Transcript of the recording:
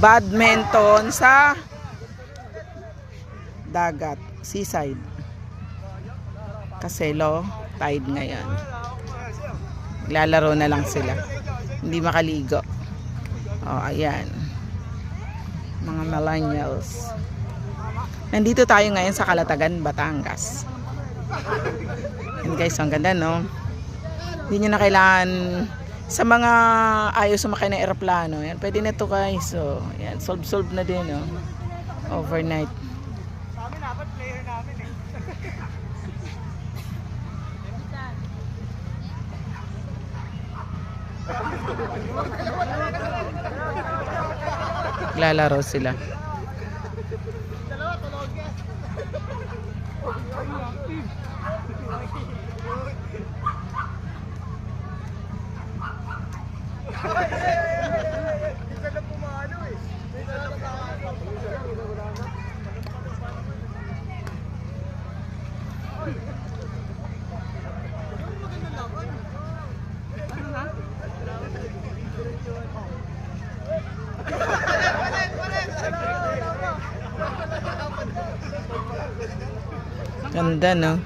Badminton sa dagat, seaside. Kasi low tide ngayon. Lalaro na lang sila. Hindi makaligo. Oh, ayan. Mga millennials. Nandito tayo ngayon sa Calatagan, Batangas. And guys, ang ganda, no? Hindi nyo na kailangan sa mga ayaw sumakay ng eroplano. Yan, pwede na to guys. So, yan, solve na din, no? Overnight. Lalaro sila. Ganda, no?